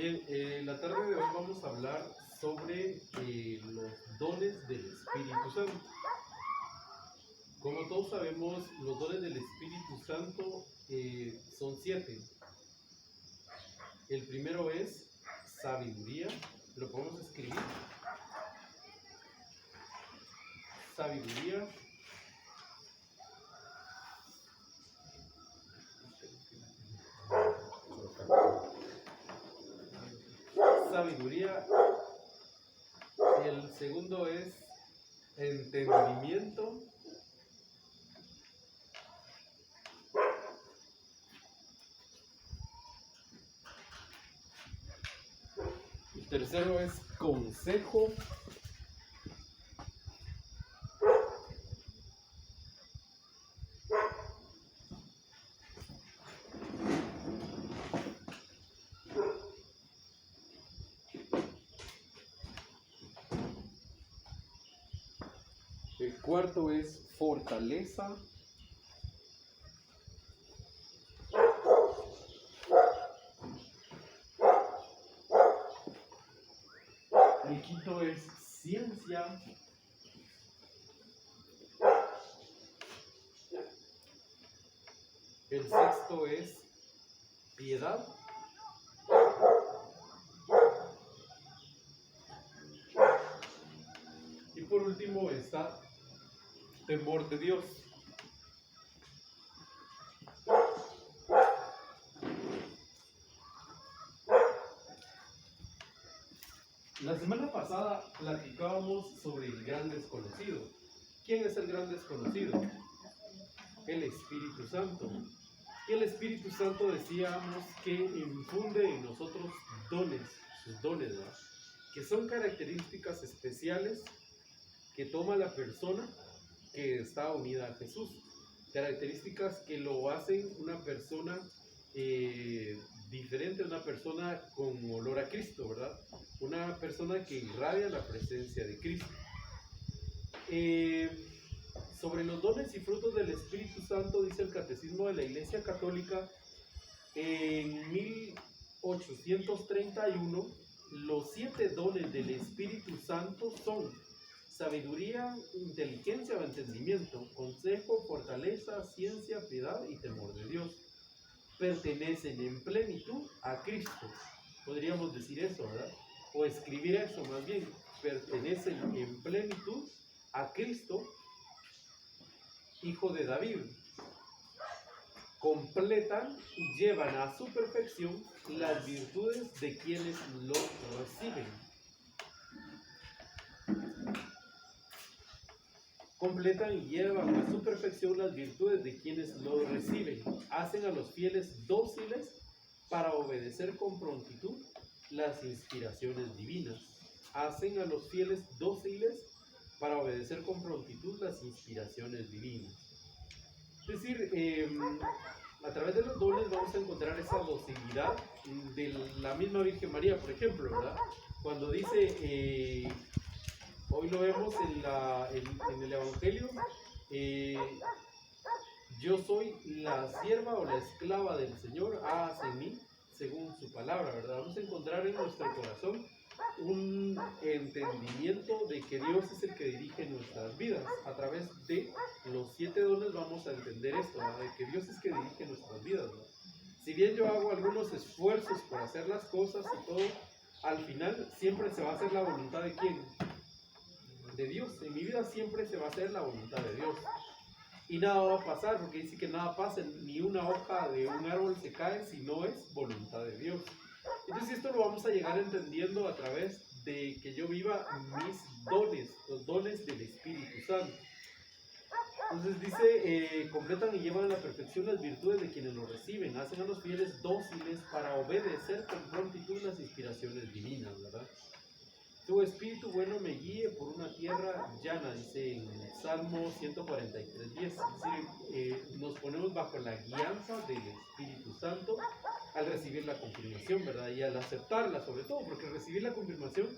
Bien, la tarde de hoy vamos a hablar sobre los dones del Espíritu Santo. Como todos sabemos, los dones del Espíritu Santo son 7. El primero es sabiduría, lo podemos escribir. Sabiduría. Sabiduría. El segundo es entendimiento. El tercero es consejo. El cuarto es fortaleza. El quinto es ciencia. El sexto es piedad. Y por último está temor de Dios. La semana pasada platicábamos sobre el gran desconocido. ¿Quién es el gran desconocido? El Espíritu Santo. Y el Espíritu Santo decíamos que infunde en nosotros dones, sus dones, ¿verdad? Que son características especiales que toma la persona que está unida a Jesús. Características que lo hacen una persona diferente, una persona con olor a Cristo, ¿verdad? Una persona que irradia la presencia de Cristo. Sobre los dones y frutos del Espíritu Santo dice el Catecismo de la Iglesia Católica en 1831, los 7 dones del Espíritu Santo son sabiduría, inteligencia o entendimiento, consejo, fortaleza, ciencia, piedad y temor de Dios. Pertenecen en plenitud a Cristo. Podríamos decir eso, ¿verdad? O escribir eso más bien. Pertenecen en plenitud a Cristo, Hijo de David. Completan y llevan a su perfección las virtudes de quienes lo reciben. Completan y llevan a su perfección las virtudes de quienes lo reciben. Hacen a los fieles dóciles para obedecer con prontitud las inspiraciones divinas. Hacen a los fieles dóciles para obedecer con prontitud las inspiraciones divinas. Es decir, a través de los dones vamos a encontrar esa docilidad de la misma Virgen María, por ejemplo, ¿verdad? Cuando dice, hoy lo vemos en el Evangelio, yo soy la sierva o la esclava del Señor, hágase en mí según su palabra, ¿verdad? Vamos a encontrar en nuestro corazón un entendimiento de que Dios es el que dirige nuestras vidas. A través de los 7 dones vamos a entender esto, ¿verdad? De que Dios es el que dirige nuestras vidas, ¿verdad? Si bien yo hago algunos esfuerzos por hacer las cosas y todo, al final siempre se va a hacer la voluntad de ¿quién? De Dios. En mi vida siempre se va a hacer la voluntad de Dios. Y nada va a pasar, porque dice que nada pasa, ni una hoja de un árbol se cae si no es voluntad de Dios. Entonces esto lo vamos a llegar entendiendo a través de que yo viva mis dones, los dones del Espíritu Santo. Entonces dice, completan y llevan a la perfección las virtudes de quienes lo reciben, hacen a los fieles dóciles para obedecer con prontitud las inspiraciones divinas, ¿verdad? Tu espíritu bueno me guíe por una tierra llana, dice en Salmo 143:10. Es decir, nos ponemos bajo la guianza del Espíritu Santo al recibir la confirmación, ¿verdad? Y al aceptarla, sobre todo, porque recibir la confirmación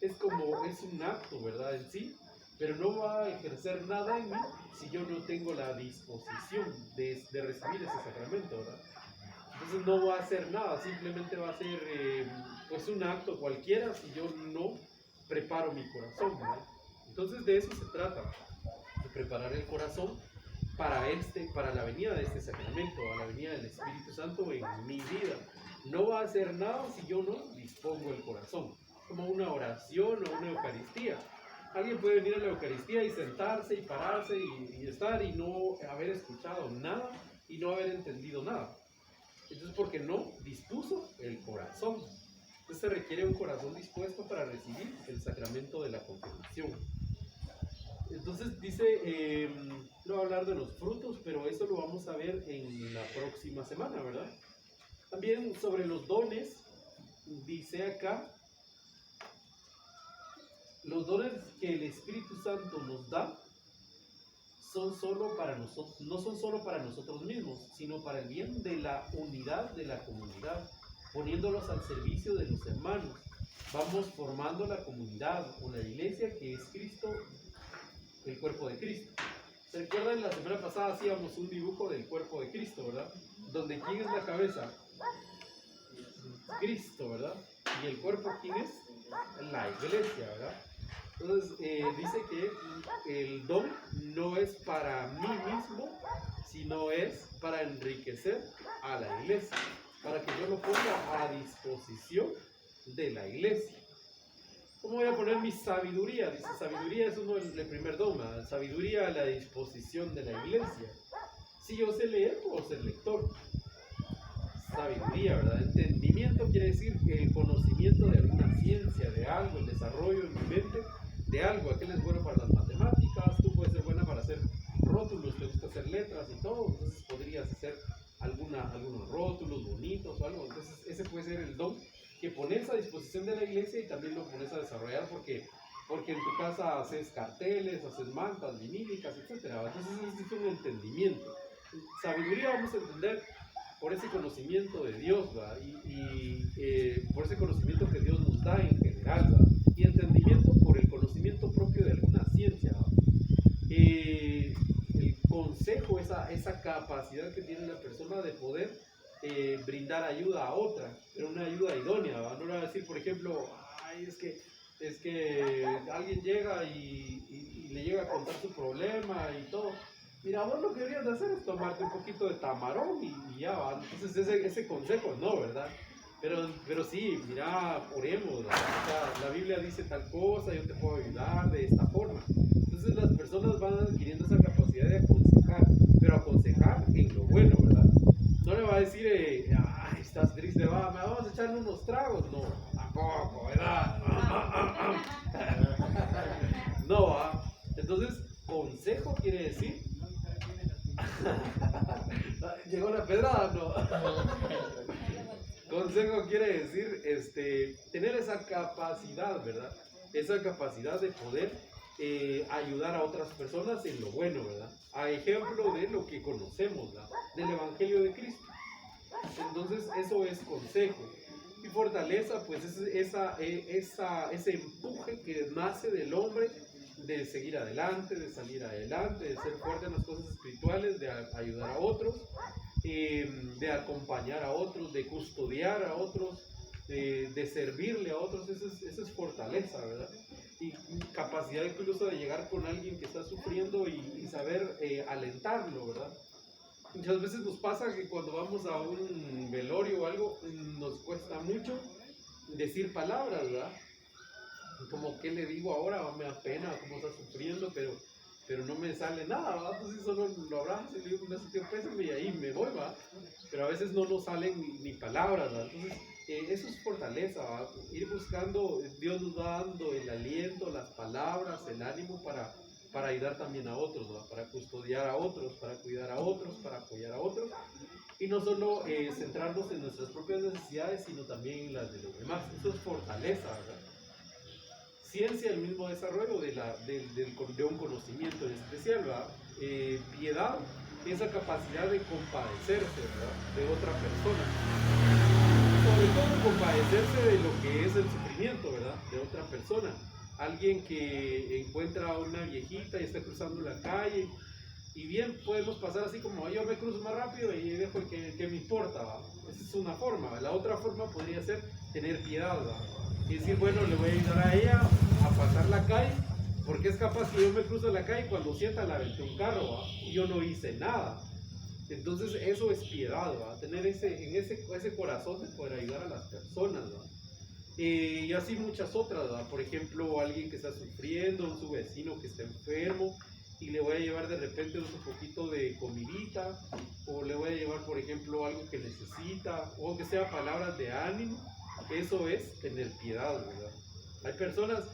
es un acto, ¿verdad? En sí, pero no va a ejercer nada en mí si yo no tengo la disposición de recibir ese sacramento, ¿verdad? Entonces no va a hacer nada, simplemente va a ser pues un acto cualquiera si yo no preparo mi corazón, ¿verdad? Entonces de eso se trata, de preparar el corazón para la venida de este sacramento, a la venida del Espíritu Santo en mi vida. No va a hacer nada si yo no dispongo el corazón, como una oración o una Eucaristía. Alguien puede venir a la Eucaristía y sentarse y pararse y estar y no haber escuchado nada y no haber entendido nada. Entonces, porque no dispuso el corazón. Entonces se requiere un corazón dispuesto para recibir el sacramento de la confirmación. Entonces dice, no voy a hablar de los frutos, pero eso lo vamos a ver en la próxima semana, ¿verdad? También sobre los dones, dice acá, los dones que el Espíritu Santo nos da son solo para nosotros, no son solo para nosotros mismos, sino para el bien de la unidad de la comunidad, poniéndolos al servicio de los hermanos. Vamos formando la comunidad o la iglesia que es Cristo, el cuerpo de Cristo. ¿Se recuerdan? La semana pasada hacíamos un dibujo del cuerpo de Cristo, ¿verdad? Donde ¿quién es la cabeza? Cristo, ¿verdad? Y el cuerpo, ¿quién es? La iglesia, ¿verdad? Entonces dice que el don no es para mí mismo, sino es para enriquecer a la iglesia, para que yo lo ponga a disposición de la iglesia. ¿Cómo voy a poner mi sabiduría? Dice, sabiduría es uno del primer dogma, sabiduría a la disposición de la iglesia. Si yo sé leer, puedo ser lector. Sabiduría, ¿verdad? Entendimiento quiere decir el conocimiento de alguna ciencia, de algo, el desarrollo en mi mente de algo. Aquel es bueno para las matemáticas, tú puedes ser buena para hacer rótulos, te gusta hacer letras y todo, entonces podrías hacer algunos rótulos bonitos o algo. Entonces ese puede ser el don que pones a disposición de la iglesia y también lo pones a desarrollar porque en tu casa haces carteles, haces mantas vinílicas, etc. Entonces ese es un entendimiento. Sabiduría vamos a entender por ese conocimiento de Dios, ¿verdad? Y por ese conocimiento que Dios nos da en general, ¿verdad? Y entendimiento por el conocimiento propio de alguna ciencia, ¿verdad? El consejo, esa capacidad que tiene la persona de poder brindar ayuda a otra, pero una ayuda idónea, ¿verdad? No le va a decir, por ejemplo, ay, es que alguien llega y le llega a contar su problema y todo. Mira, vos lo que deberías de hacer es tomarte un poquito de tamarón y ya va. Entonces ese consejo no, ¿verdad? Pero sí, mira, oremos, ¿verdad? O sea, la Biblia dice tal cosa, yo te puedo ayudar de esta forma. Entonces las personas van adquiriendo esa capacidad de aconsejar, pero aconsejar en lo bueno, ¿verdad? No le va a decir, ay, estás triste, vamos a echarle unos tragos. No, tampoco, ¿verdad? No, ¿va? Entonces, consejo quiere decir... Llegó la pedrada, no. Consejo quiere decir tener esa capacidad, ¿verdad? Esa capacidad de poder ayudar a otras personas en lo bueno, ¿verdad? A ejemplo de lo que conocemos, ¿verdad? Del Evangelio de Cristo. Entonces eso es consejo. Y fortaleza, pues es ese empuje que nace del hombre de seguir adelante, de salir adelante, de ser fuerte en las cosas espirituales, de ayudar a otros, de acompañar a otros, de custodiar a otros, de servirle a otros. Eso es fortaleza, ¿verdad? Y capacidad incluso de llegar con alguien que está sufriendo y saber alentarlo, ¿verdad? Muchas veces nos pasa que cuando vamos a un velorio o algo, nos cuesta mucho decir palabras, ¿verdad? Como, ¿qué le digo ahora? Me da pena, cómo está sufriendo, pero no me sale nada, ¿verdad? Entonces solo lo abrazo y le digo, pésame y ahí me voy, ¿verdad? Pero a veces no nos salen ni palabras, ¿verdad? Entonces, eso es fortaleza, ¿verdad? Ir buscando, Dios nos va dando el aliento, las palabras, el ánimo para ayudar también a otros, ¿verdad? Para custodiar a otros, para cuidar a otros, para apoyar a otros. Y no solo centrarnos en nuestras propias necesidades, sino también en las de los demás. Eso es fortaleza, ¿verdad? Ciencia, el mismo desarrollo de un conocimiento en especial, ¿verdad? Piedad, esa capacidad de compadecerse, ¿verdad? De otra persona. Sobre todo compadecerse de lo que es el sufrimiento, ¿verdad? De otra persona. Alguien que encuentra a una viejita y está cruzando la calle Y bien podemos pasar así como yo me cruzo más rápido y dejo el que me importa, ¿va? Esa es una forma. ¿Va? La otra forma podría ser tener piedad, ¿va? Y decir, bueno, le voy a ayudar a ella a pasar la calle, porque es capaz que yo me cruzo la calle y cuando sienta la aventé un carro, ¿va? Y yo no hice nada. Entonces eso es piedad, ¿va? Tener ese corazón de poder ayudar a las personas, ¿va? Y así muchas otras, ¿va? Por ejemplo, alguien que está sufriendo, su vecino que está enfermo, y le voy a llevar de repente un poquito de comidita, o le voy a llevar, por ejemplo, algo que necesita, o que sea palabras de ánimo. Eso es tener piedad, ¿verdad? Hay personas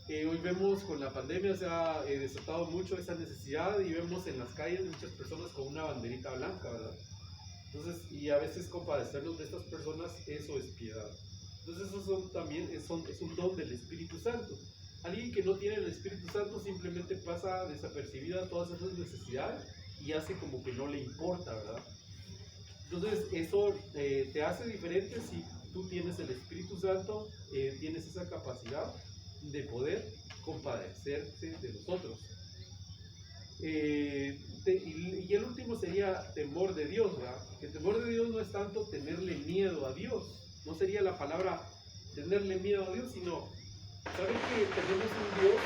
que hoy vemos con la pandemia se ha desatado mucho esa necesidad y vemos en las calles muchas personas con una banderita blanca, ¿verdad? Entonces, y a veces compadecernos de estas personas, eso es piedad. Entonces, eso también es un don del Espíritu Santo. Alguien que no tiene el Espíritu Santo simplemente pasa desapercibida todas esas necesidades y hace como que no le importa, ¿verdad? Entonces, eso te hace diferente si tú tienes el Espíritu Santo, tienes esa capacidad de poder compadecerse de los otros. Y el último sería temor de Dios, ¿verdad? El temor de Dios no es tanto tenerle miedo a Dios, no sería la palabra tenerle miedo a Dios, sino saber que tenemos un Dios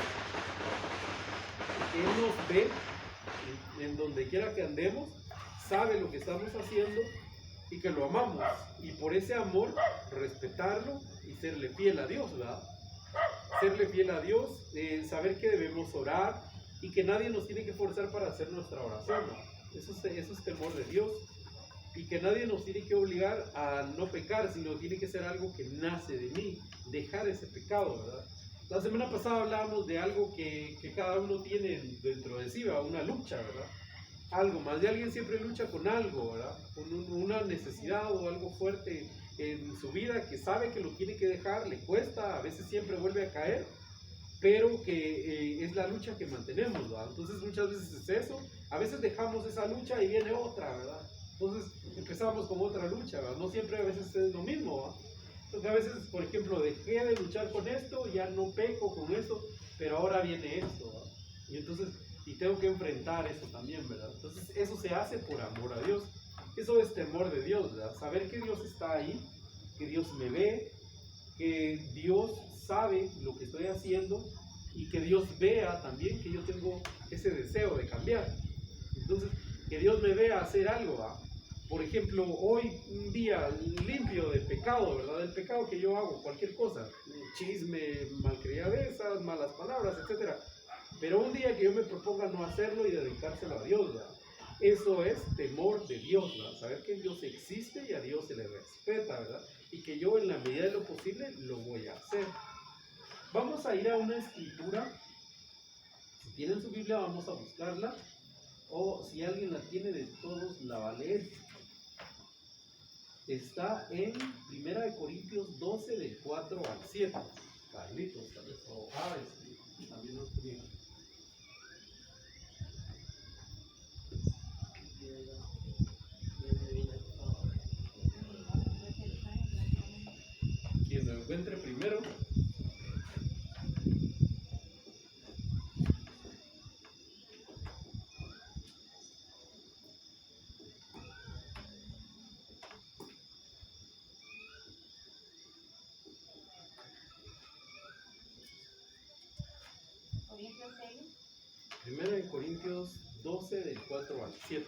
que Él nos ve en donde quiera que andemos, sabe lo que estamos haciendo y que lo amamos, y por ese amor respetarlo y serle fiel a Dios, ¿verdad? Serle fiel a Dios, saber que debemos orar y que nadie nos tiene que forzar para hacer nuestra oración, ¿no? Eso es temor de Dios, y que nadie nos tiene que obligar a no pecar, sino tiene que ser algo que nace de mí, dejar ese pecado, ¿verdad? La semana pasada hablábamos de algo que cada uno tiene dentro de sí, ¿verdad? Una lucha, ¿verdad? Algo más de alguien siempre lucha con algo, ¿verdad? Con una necesidad o algo fuerte en su vida que sabe que lo tiene que dejar, le cuesta, a veces siempre vuelve a caer, pero que es la lucha que mantenemos, ¿verdad? Entonces muchas veces es eso, a veces dejamos esa lucha y viene otra, ¿verdad? Entonces empezamos con otra lucha, ¿verdad? No siempre a veces es lo mismo, ¿verdad? Porque a veces, por ejemplo, dejé de luchar con esto, ya no peco con eso, pero ahora viene esto, ¿verdad? Y entonces, y tengo que enfrentar eso también, ¿verdad? Entonces eso se hace por amor a Dios. Eso es temor de Dios, ¿verdad? Saber que Dios está ahí, que Dios me ve, que Dios sabe lo que estoy haciendo y que Dios vea también que yo tengo ese deseo de cambiar. Entonces, que Dios me vea hacer algo, ¿va? Por ejemplo, hoy un día limpio de pecado, ¿verdad? Del pecado que yo hago, cualquier cosa, chisme, malcriadezas, malas palabras, etc. Pero un día que yo me proponga no hacerlo y dedicárselo a Dios, ¿verdad? Eso es temor de Dios, ¿verdad? Saber que Dios existe y a Dios se le respeta, ¿verdad? Y que yo en la medida de lo posible lo voy a hacer. Vamos a ir a una escritura. Si tienen su Biblia, vamos a buscarla. O si alguien la tiene de todos, la va a leer. Está en 1 Corintios 12, del 4 al 7. Carlitos, tal vez. También nos tenía. Quien lo encuentre primero. Primero en Corintios 12, del 4 al 7.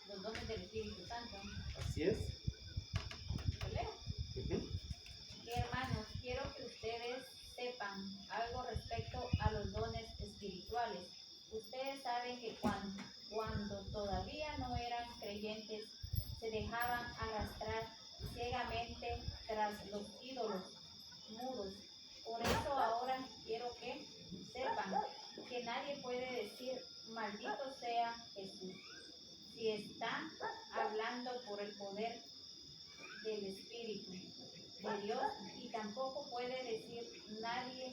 Los dones del Espíritu Santo. Así es. ¿Lo leo? Hermanos, quiero que ustedes sepan algo respecto a los dones espirituales. Ustedes saben que cuando todavía no eran creyentes, se dejaban arrastrar ciegamente tras los ídolos mudos. Por eso ahora quiero que sepan que nadie puede decir maldito sea Jesús si está hablando por el poder del Espíritu de Dios, y tampoco puede decir nadie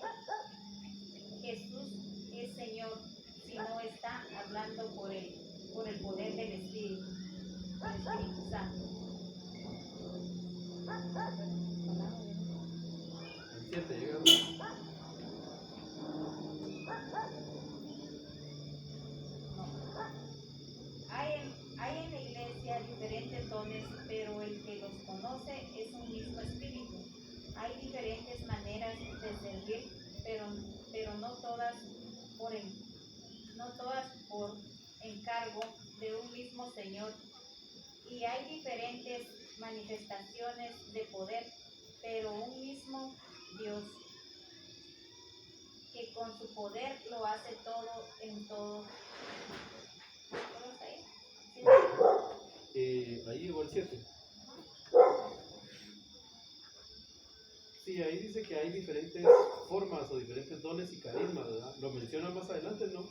Jesús es Señor si no está hablando por él. por el poder del Espíritu Santo. El 7 llegamos. Hay en la iglesia diferentes dones, pero el que los conoce es un mismo espíritu. Hay diferentes maneras de servir, pero no todas por encargo de un mismo Señor. Y hay diferentes manifestaciones de poder, pero un mismo Dios, que con su poder lo hace todo en todo. ¿Cómo está ahí? ¿Sí? Ahí llegó el 7. Sí, ahí dice que hay diferentes formas o diferentes dones y carismas, ¿verdad? Lo menciona más adelante, ¿no?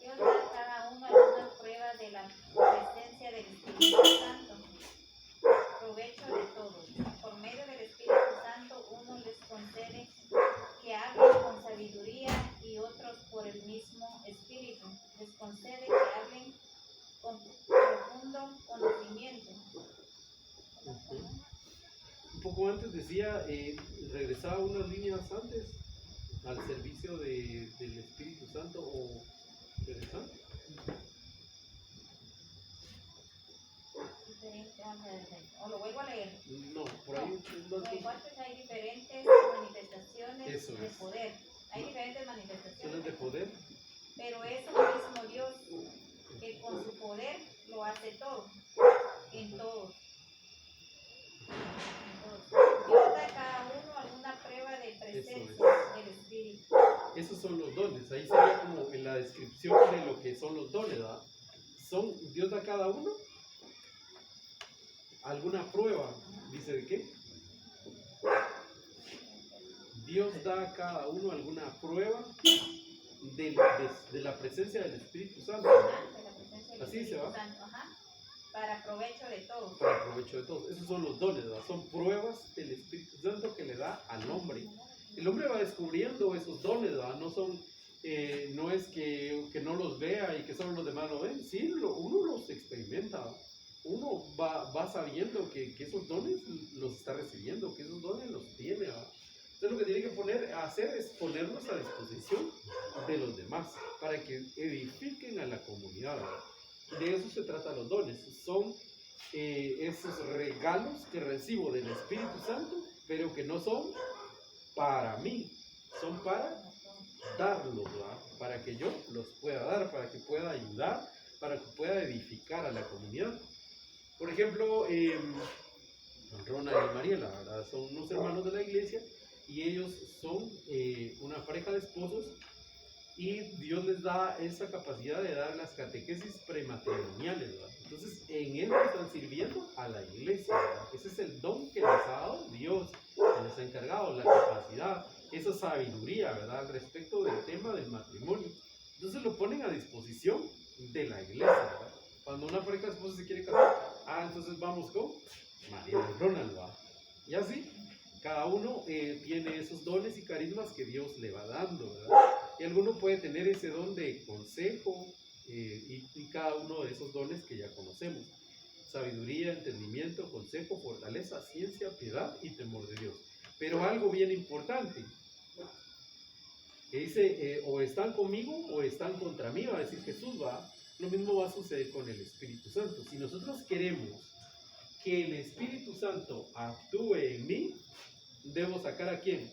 Dios da a cada uno alguna prueba de la presencia del Espíritu Santo. Provecho de todos. Por medio del Espíritu Santo, uno les concede que hablen con sabiduría y otros por el mismo Espíritu les concede que hablen con profundo conocimiento. Un poco antes decía, regresaba unas líneas antes al servicio del Espíritu Santo o regresar. O lo vuelvo a leer. No, por ahí Entonces hay diferentes manifestaciones de poder. Hay diferentes manifestaciones de poder, pero es el mismo Dios que con su poder lo hace todo, en todos. Dios da a cada uno alguna prueba de presencia del Espíritu. Esos son los dones. Ahí sería como en la descripción de lo que son los dones, ¿verdad? Dios da a cada uno alguna prueba. ¿Dice de qué? Dios da a cada uno alguna prueba de la presencia del Espíritu Santo. Así se va. Para provecho de todos. Para provecho de todos. Esos son los dones, ¿verdad? Son pruebas del Espíritu Santo que le da al hombre. El hombre va descubriendo esos dones, ¿verdad? No es que no los vea y que solo los demás lo ven. Sí, uno los experimenta, ¿verdad? Uno va sabiendo que esos dones los está recibiendo, que esos dones los tiene, ¿verdad? Entonces lo que tiene que hacer es ponerlos a disposición de los demás para que edifiquen a la comunidad, ¿verdad? De eso se trata los dones. Son esos regalos que recibo del Espíritu Santo, pero que no son para mí, son para darlos, ¿verdad? Para que yo los pueda dar, para que pueda ayudar, para que pueda edificar a la comunidad. Por ejemplo, Ronald y Mariela, ¿verdad? Son unos hermanos de la iglesia y ellos son una pareja de esposos y Dios les da esa capacidad de dar las catequesis prematrimoniales, ¿verdad? Entonces, en eso están sirviendo a la iglesia, ¿verdad? Ese es el don que les ha dado Dios, que les ha encargado, la capacidad, esa sabiduría, ¿verdad? Al respecto del tema del matrimonio. Entonces lo ponen a disposición de la iglesia, ¿verdad? Cuando una pareja de esposos se quiere casar, entonces vamos con Mariela y Ronald, ¿verdad? Y así, cada uno tiene esos dones y carismas que Dios le va dando, ¿verdad? Y alguno puede tener ese don de consejo y cada uno de esos dones que ya conocemos. Sabiduría, entendimiento, consejo, fortaleza, ciencia, piedad y temor de Dios. Pero algo bien importante, que dice, o están conmigo o están contra mí, va a decir Jesús, va. Lo mismo va a suceder con el Espíritu Santo. Si nosotros queremos que el Espíritu Santo actúe en mí, ¿debo sacar a quién?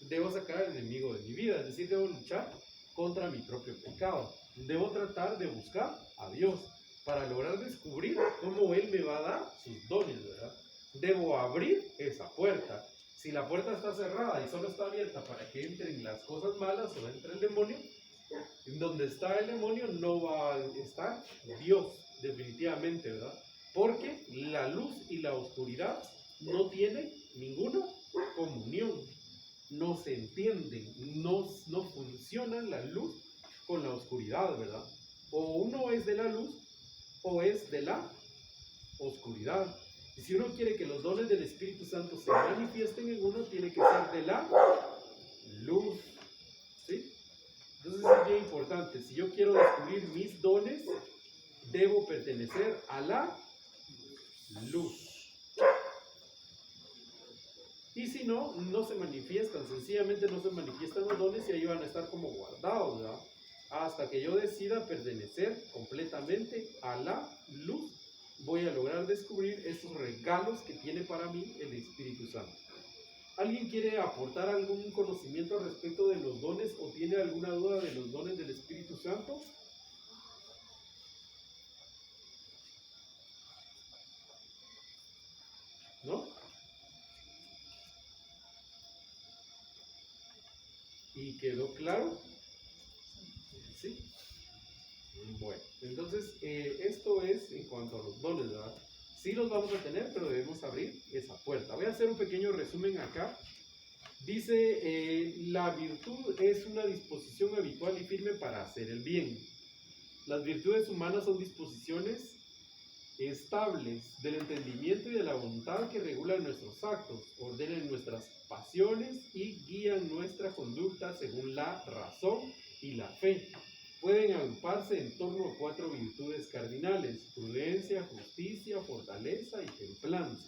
Debo sacar al enemigo de mi vida, es decir, debo luchar contra mi propio pecado. Debo tratar de buscar a Dios para lograr descubrir cómo Él me va a dar sus dones, ¿verdad? Debo abrir esa puerta. Si la puerta está cerrada y solo está abierta para que entren las cosas malas o entre el demonio, en donde está el demonio no va a estar Dios, definitivamente, ¿verdad? Porque la luz y la oscuridad no tienen ninguna comunión, no se entienden, no funcionan la luz con la oscuridad, ¿verdad? O uno es de la luz o es de la oscuridad. Y si uno quiere que los dones del Espíritu Santo se manifiesten en uno, tiene que ser de la luz. ¿Sí? Entonces es bien importante. Si yo quiero descubrir mis dones, debo pertenecer a la luz. Y si no, no se manifiestan, sencillamente no se manifiestan los dones y ahí van a estar como guardados, ¿verdad? Hasta que yo decida pertenecer completamente a la luz, voy a lograr descubrir estos regalos que tiene para mí el Espíritu Santo. ¿Alguien quiere aportar algún conocimiento al respecto de los dones o tiene alguna duda de los dones del Espíritu Santo? ¿No? ¿Y quedó claro? ¿Sí? Bueno, entonces esto es en cuanto a los dones, ¿verdad? Sí los vamos a tener, pero debemos abrir esa puerta. Voy a hacer un pequeño resumen acá. Dice, la virtud es una disposición habitual y firme para hacer el bien. Las virtudes humanas son disposiciones estables del entendimiento y de la voluntad que regulan nuestros actos, ordenan nuestras pasiones y guían nuestra conducta según la razón y la fe. Pueden agruparse en torno a 4 virtudes cardinales: prudencia, justicia, fortaleza y templanza.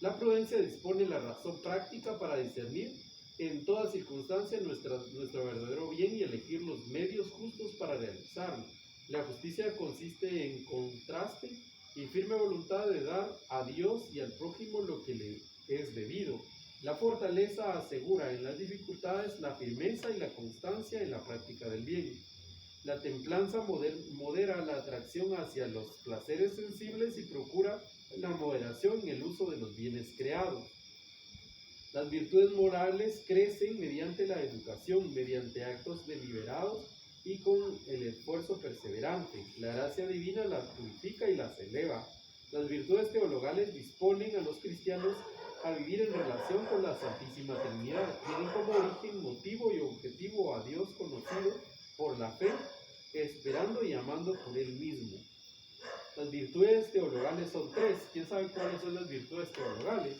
La prudencia dispone la razón práctica para discernir en toda circunstancia nuestro verdadero bien y elegir los medios justos para realizarlo. La justicia consiste en contraste y firme voluntad de dar a Dios y al prójimo lo que le es debido. La fortaleza asegura en las dificultades la firmeza y la constancia en la práctica del bien. La templanza modera la atracción hacia los placeres sensibles y procura la moderación en el uso de los bienes creados. Las virtudes morales crecen mediante la educación, mediante actos deliberados y con el esfuerzo perseverante. La gracia divina las purifica y las eleva. Las virtudes teologales disponen a los cristianos a vivir en relación con la Santísima Trinidad. Tienen como origen, motivo y objetivo a Dios conocido por la fe, esperando y amando por Él mismo. Las virtudes teologales son 3. ¿Quién sabe cuáles son las virtudes teologales?